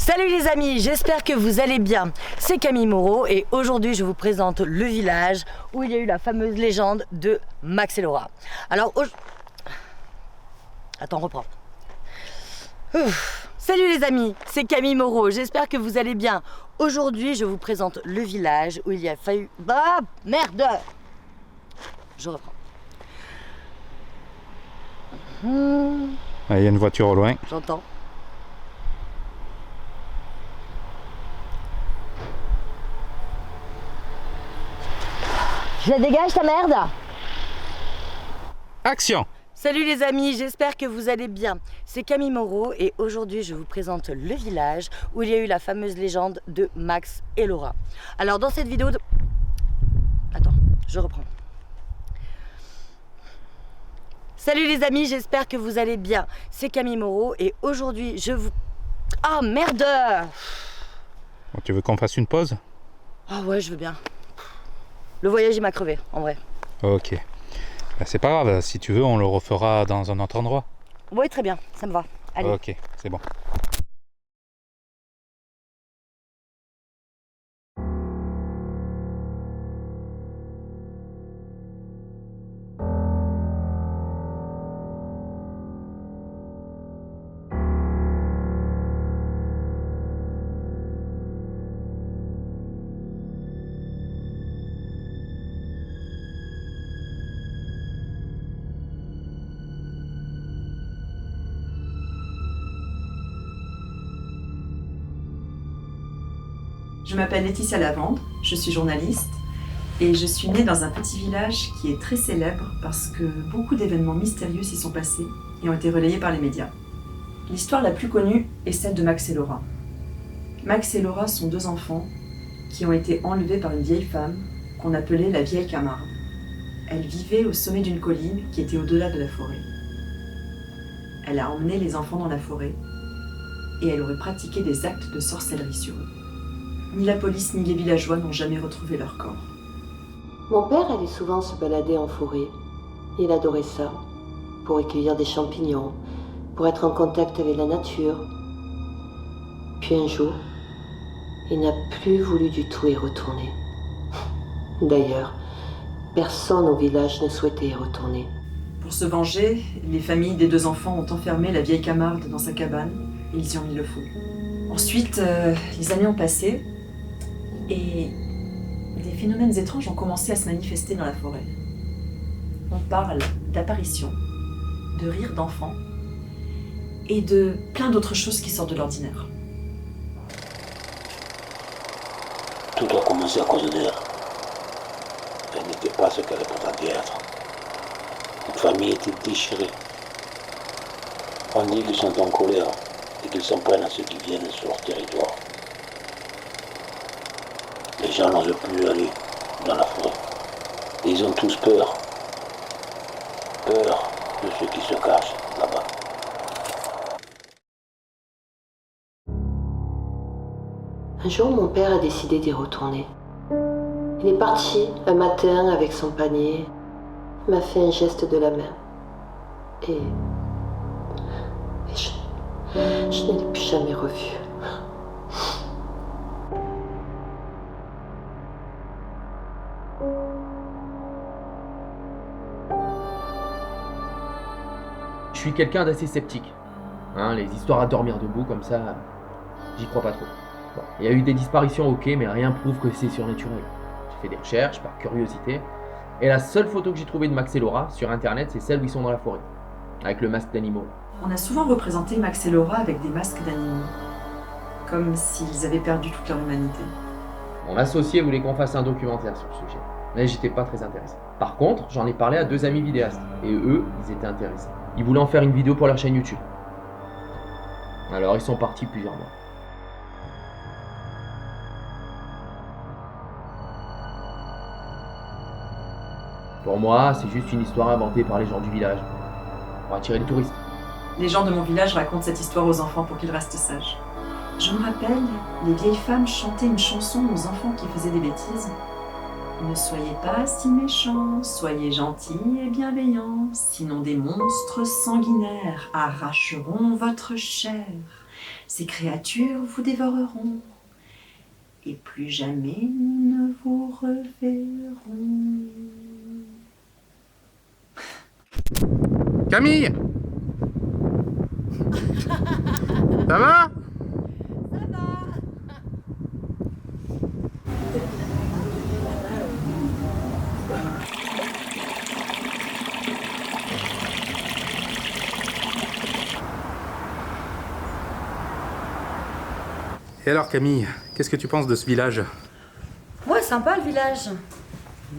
Salut les amis, j'espère que vous allez bien. C'est Camille Moreau et aujourd'hui je vous présente le village où il y a eu la fameuse légende de Max et Laura. Alors, attends, reprends. Salut les amis, c'est Camille Moreau, j'espère que vous allez bien. Aujourd'hui je vous présente le village où il y a fallu... Ah, merde! Je reprends. Ah, il y a une voiture au loin. J'entends. Je la dégage ta merde! Action! Salut les amis, j'espère que vous allez bien. C'est Camille Moreau et aujourd'hui je vous présente le village où il y a eu la fameuse légende de Max et Laura. Alors dans cette vidéo... Attends, je reprends. Salut les amis, j'espère que vous allez bien. C'est Camille Moreau et aujourd'hui je vous... Ah merde! Bon, tu veux qu'on fasse une pause? Ah ouais, je veux bien. Le voyage il m'a crevé, en vrai. Ok. Ben, c'est pas grave, si tu veux on le refera dans un autre endroit. Oui, très bien, ça me va. Allez. Ok, c'est bon. Je m'appelle Laetitia Lavande, je suis journaliste et je suis née dans un petit village qui est très célèbre parce que beaucoup d'événements mystérieux s'y sont passés et ont été relayés par les médias. L'histoire la plus connue est celle de Max et Laura. Max et Laura sont deux enfants qui ont été enlevés par une vieille femme qu'on appelait la vieille Camarde. Elle vivait au sommet d'une colline qui était au-delà de la forêt. Elle a emmené les enfants dans la forêt et elle aurait pratiqué des actes de sorcellerie sur eux. Ni la police ni les villageois n'ont jamais retrouvé leur corps. Mon père allait souvent se balader en forêt. Il adorait ça, pour recueillir des champignons, pour être en contact avec la nature. Puis un jour, il n'a plus voulu du tout y retourner. D'ailleurs, personne au village ne souhaitait y retourner. Pour se venger, les familles des deux enfants ont enfermé la vieille Camarde dans sa cabane et ils y ont mis le feu. Ensuite, les années ont passé et des phénomènes étranges ont commencé à se manifester dans la forêt. On parle d'apparitions, de rires d'enfants et de plein d'autres choses qui sortent de l'ordinaire. Tout a commencé à cause d'elle. Elle n'était pas ce qu'elle prétendait être. Notre famille était déchirée. On dit qu'ils sont en colère et qu'ils s'en prennent à ceux qui viennent sur leur territoire. Les gens n'osent plus aller dans la forêt. Et ils ont tous peur. Peur de ceux qui se cachent là-bas. Un jour, mon père a décidé d'y retourner. Il est parti un matin avec son panier, m'a fait un geste de la main. Et je ne l'ai plus jamais revu. Je suis quelqu'un d'assez sceptique. Les histoires à dormir debout comme ça, j'y crois pas trop. Bon, il y a eu des disparitions, ok, mais rien prouve que c'est surnaturel. J'ai fait des recherches par curiosité, et la seule photo que j'ai trouvée de Max et Laura sur internet, c'est celle où ils sont dans la forêt, avec le masque d'animaux. On a souvent représenté Max et Laura avec des masques d'animaux, comme s'ils avaient perdu toute leur humanité. Mon associé voulait qu'on fasse un documentaire sur le sujet, mais j'étais pas très intéressé. Par contre, j'en ai parlé à deux amis vidéastes, et eux, ils étaient intéressés. Ils voulaient en faire une vidéo pour leur chaîne YouTube. Alors ils sont partis plusieurs mois. Pour moi, c'est juste une histoire inventée par les gens du village, pour attirer les touristes. Les gens de mon village racontent cette histoire aux enfants pour qu'ils restent sages. Je me rappelle, les vieilles femmes chantaient une chanson aux enfants qui faisaient des bêtises. Ne soyez pas si méchants, soyez gentils et bienveillants, sinon des monstres sanguinaires arracheront votre chair. Ces créatures vous dévoreront, et plus jamais nous ne vous reverrons. Camille! Ça va? Et alors Camille, qu'est-ce que tu penses de ce village? Ouais, sympa le village.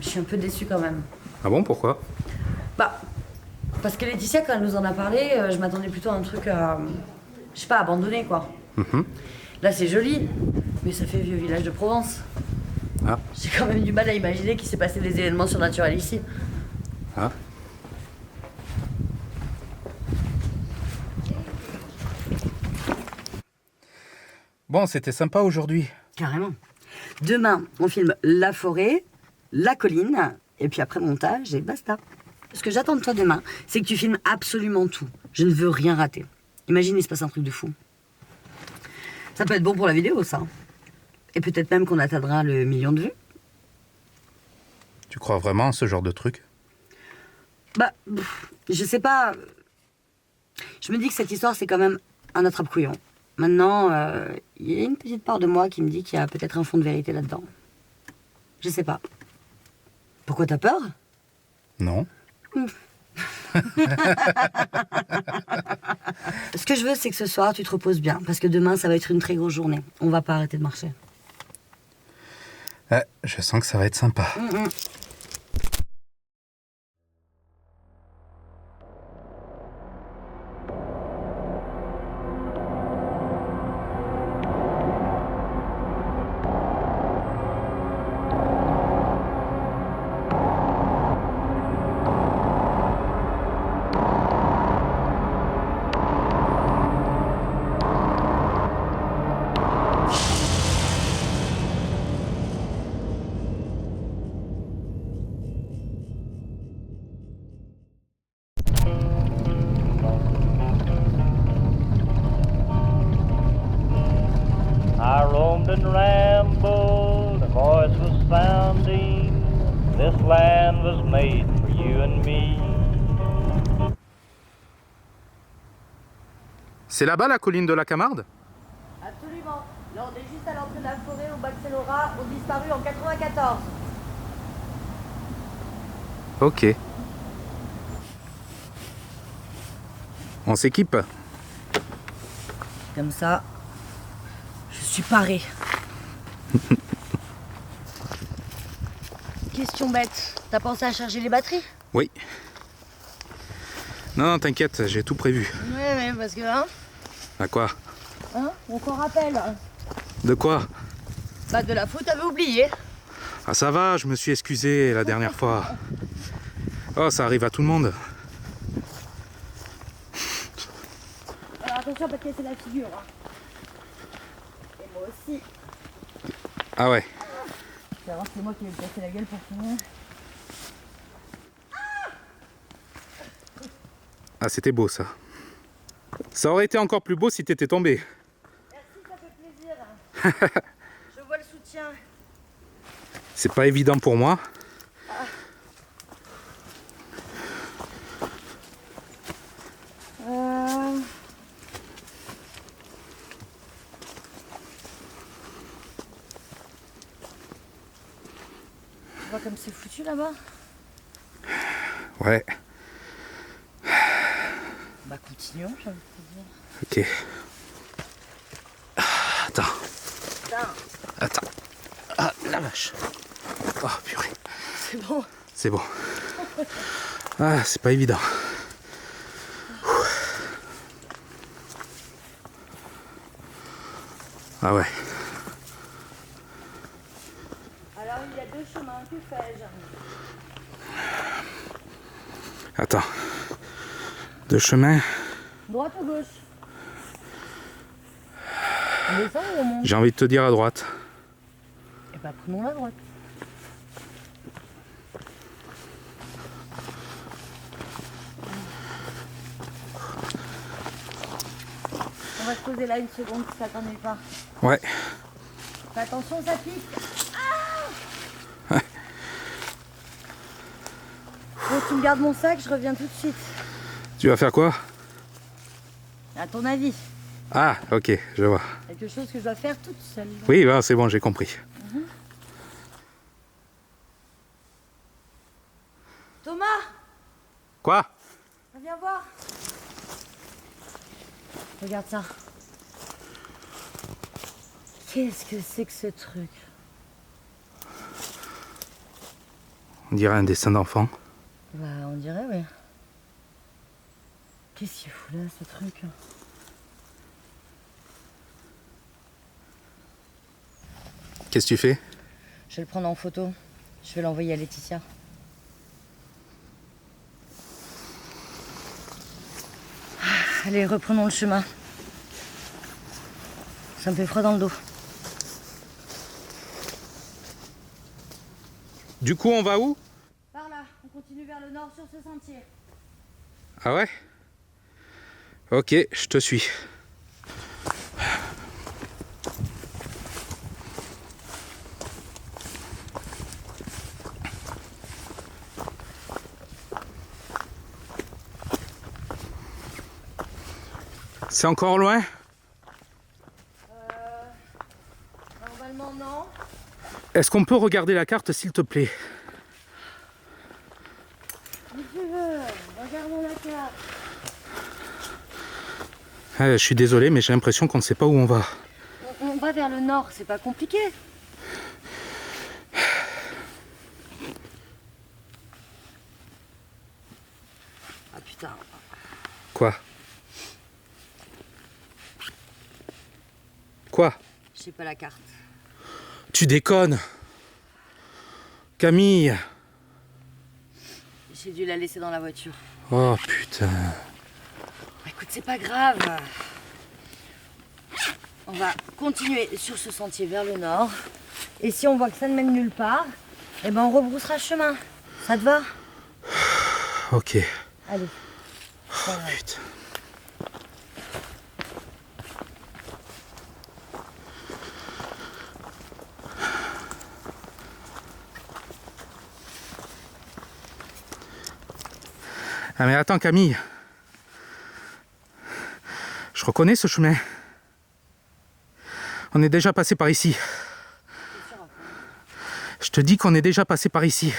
Je suis un peu déçue quand même. Ah bon, pourquoi? Bah, parce que Laetitia, quand elle nous en a parlé, je m'attendais plutôt à un truc, je sais pas, abandonné quoi. Là, c'est joli, mais ça fait vieux village de Provence. Ah. J'ai quand même du mal à imaginer qu'il s'est passé des événements surnaturels ici. Ah. Bon, c'était sympa aujourd'hui. Carrément. Demain, on filme la forêt, la colline, et puis après montage, et basta. Ce que j'attends de toi demain, c'est que tu filmes absolument tout. Je ne veux rien rater. Imagine, il se passe un truc de fou. Ça peut être bon pour la vidéo, ça. Et peut-être même qu'on atteindra le 1 million de vues. Tu crois vraiment à ce genre de truc? Bah, je sais pas. Je me dis que cette histoire, c'est quand même un attrape-couillon. Maintenant, il y a une petite part de moi qui me dit qu'il y a peut-être un fond de vérité là-dedans. Je sais pas. Pourquoi t'as peur? Non. Ce que je veux, c'est que ce soir, tu te reposes bien. Parce que demain, ça va être une très grosse journée. On va pas arrêter de marcher. Ouais, je sens que ça va être sympa. I roamed and rambled, a voice was sounding, this land was made for you and me. C'est là-bas la colline de la Camarde? Absolument. Là, on est juste à l'entrée de la forêt où Max et Laura ont disparu en 94. Ok. On s'équipe? Comme ça, je suis parée. Question bête, t'as pensé à charger les batteries? Oui. Non, t'inquiète, j'ai tout prévu. Ouais, parce que, hein, À quoi? on s'en rappelle. De quoi? Bah, de la faute, t'avais oublié. Ah ça va, je me suis excusé la dernière fois. Oh, ça arrive à tout le monde. Alors attention, pas te casser la figure. Et moi aussi. Ah ouais. Tu vas voir, c'est moi qui vais me casser la gueule pour finir. Ah, c'était beau ça. Ça aurait été encore plus beau si t'étais tombé. Merci, ça fait plaisir. Je vois le soutien. C'est pas évident pour moi. Tu vois comme c'est foutu là-bas? Ouais, Bah continuons, j'ai envie de te dire. ok. Ah, attends, Putain, attends. Ah, la vache. Oh, purée. c'est bon. C'est bon. Ah, c'est pas évident. Ah ouais. Alors il y a deux chemins, que fais-je? Attends. De chemin. Droite ou gauche? On descend ou on monte? J'ai envie de te dire à droite. Eh bah prenons la droite. On va va se poser là une seconde si ça t'ennuie pas. Ouais. Fais attention, ça pique. Ah bon, tu me gardes mon sac, je reviens tout de suite. Tu vas faire quoi? À ton avis, Ah, ok, je vois. quelque chose que je dois faire toute seule. Oui, bah, c'est bon, j'ai compris. Thomas, Quoi? viens voir. Regarde ça. Qu'est-ce que c'est que ce truc? On dirait un dessin d'enfant. Bah, on dirait, oui. Qu'est-ce qu'il fout là, ce truc? Qu'est-ce que tu fais? Je vais le prendre en photo. Je vais l'envoyer à Laetitia. Allez, reprenons le chemin. Ça me fait froid dans le dos. Du coup, on va où? Par là, on continue vers le nord sur ce sentier. Ah ouais? Ok, je te suis. C'est encore loin? Normalement, non. Est-ce qu'on peut regarder la carte, s'il te plaît? Si tu veux, regardons la carte. Je suis désolé, mais j'ai l'impression qu'on ne sait pas où on va. On va vers le nord, c'est pas compliqué. Ah putain. Quoi? Quoi? Je sais pas la carte. Tu déconnes? Camille! J'ai dû la laisser dans la voiture. Oh putain. Écoute, c'est pas grave. On va continuer sur ce sentier vers le nord. Et si on voit que ça ne mène nulle part, eh ben on rebroussera chemin. Ça te va? Ok. Allez. Oh, putain. Ah mais attends Camille. Je reconnais ce chemin. On est déjà passé par ici. Je te dis qu'on est déjà passé par ici.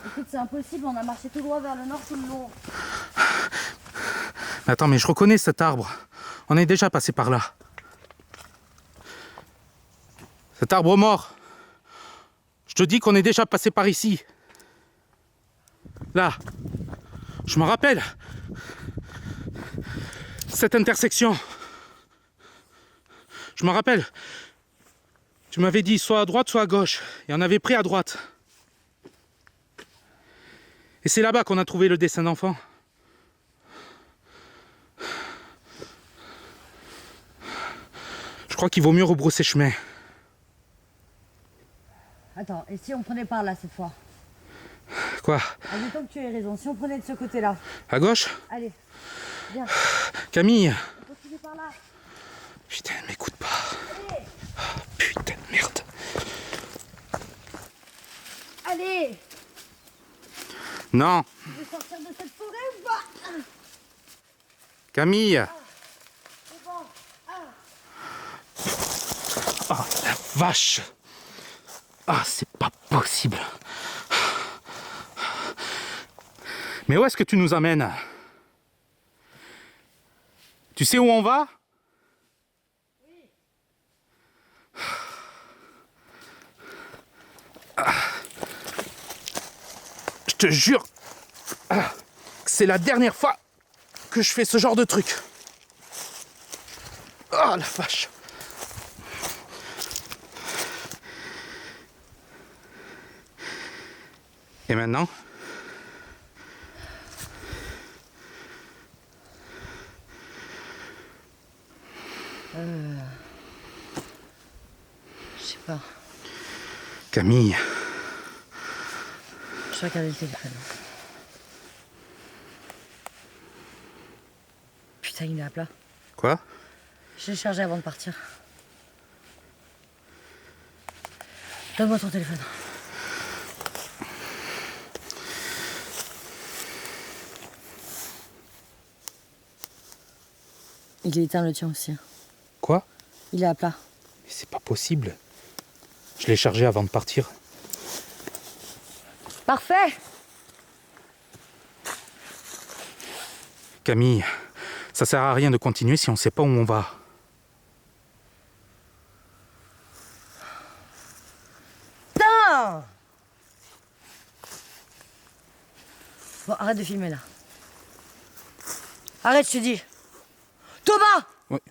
Écoute, c'est impossible, on a marché tout droit vers le nord tout le long. Attends, mais je reconnais cet arbre. On est déjà passé par là. Cet arbre mort. Je te dis qu'on est déjà passé par ici. Là. Je me rappelle. Cette intersection. Je me rappelle. Tu m'avais dit soit à droite, soit à gauche. Et on avait pris à droite. Et c'est là-bas qu'on a trouvé le dessin d'enfant. Je crois qu'il vaut mieux rebrousser chemin. Attends, et si on prenait par là cette fois? Quoi? Admettons que tu aies raison, si on prenait de ce côté-là. À gauche? Allez, viens, Camille! on continue par là. Putain, elle m'écoute pas. Oh, putain de merde. Allez, Non, tu veux sortir de cette forêt ou pas? Camille! C'est bon. Oh la vache! Ah, c'est pas possible. Mais où est-ce que tu nous amènes? Tu sais où on va? Oui. Je te jure que c'est la dernière fois que je fais ce genre de truc. Oh la vache! Et maintenant? Je sais pas, Camille, je vais regarder le téléphone. Putain, ça, il est à plat. Quoi? Je l'ai chargé avant de partir. Donne-moi ton téléphone. Il est éteint, le tien aussi. Quoi? Il est à plat. Mais c'est pas possible. Je l'ai chargé avant de partir. Parfait! Camille, ça sert à rien de continuer si on sait pas où on va. Putain! Bon, arrête de filmer là. Arrête, je te dis. Thomas! Ouais.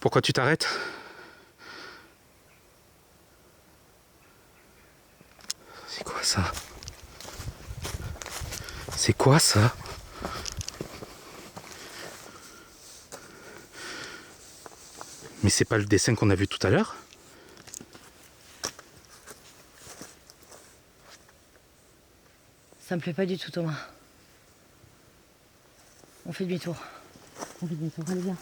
Pourquoi tu t'arrêtes? C'est quoi ça? C'est quoi ça? Mais c'est pas le dessin qu'on a vu tout à l'heure? Ça me plaît pas du tout, Thomas. On fait demi-tour. On fait demi-tour, allez, viens.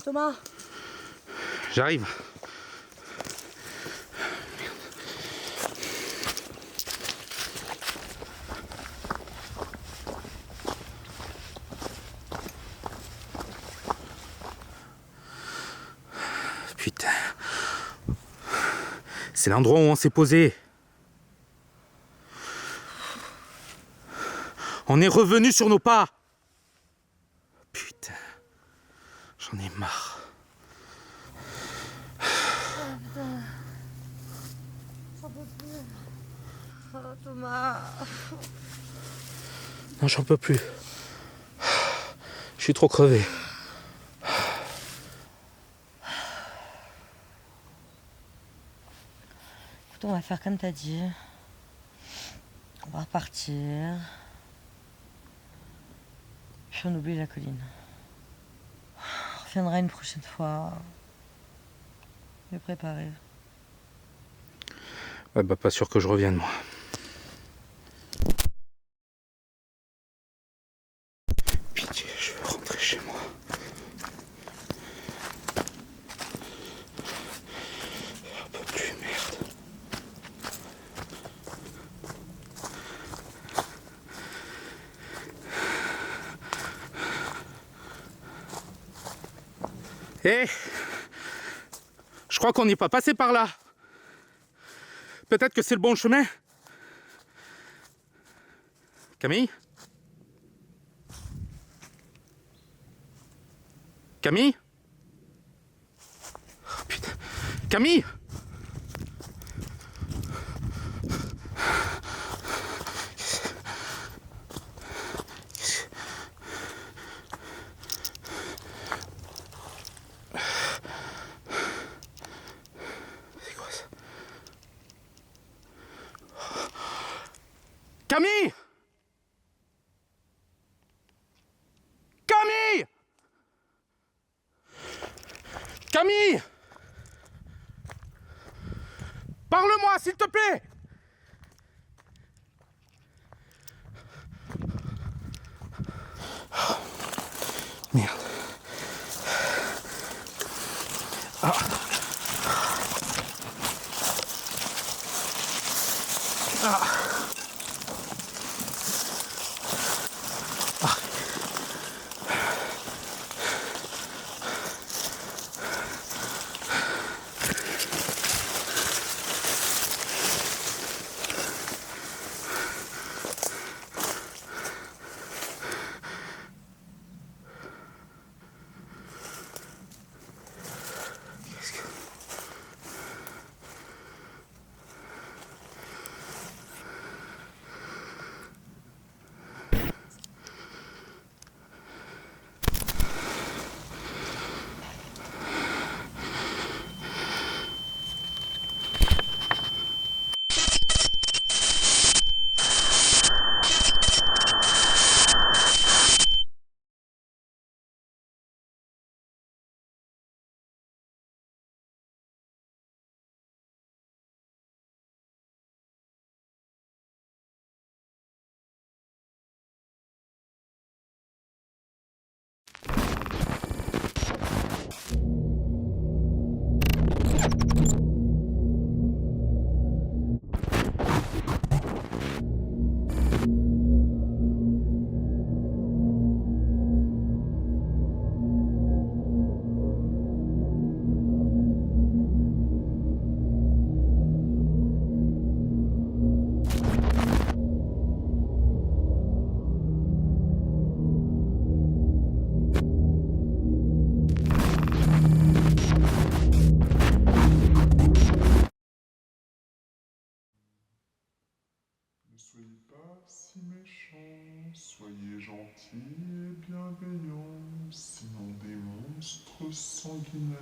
Thomas! J'arrive. Putain. C'est l'endroit où on s'est posé. On est revenu sur nos pas. Putain. J'en ai marre. Oh, Thomas! Non, j'en peux plus. Je suis trop crevé. Écoute, on va faire comme t'as dit. On va repartir. Puis on oublie la colline. On reviendra une prochaine fois. Mieux préparé. Ouais, bah pas sûr que je revienne, moi. Pitié, je veux rentrer chez moi. J'en peux plus, merde. Hé! Je crois qu'on n'est pas passé par là. Peut-être que c'est le bon chemin. Camille? Camille? Oh, putain. Camille? C'est quoi ça? Camille! Camille! Camille! Parle-moi, s'il te plaît! Oh, merde. Ah. Ah. si méchants, soyez gentils et bienveillants, sinon des monstres sanguinaires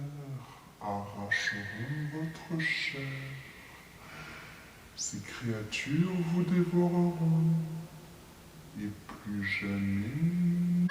arracheront votre chair. Ces créatures vous dévoreront, et plus jamais...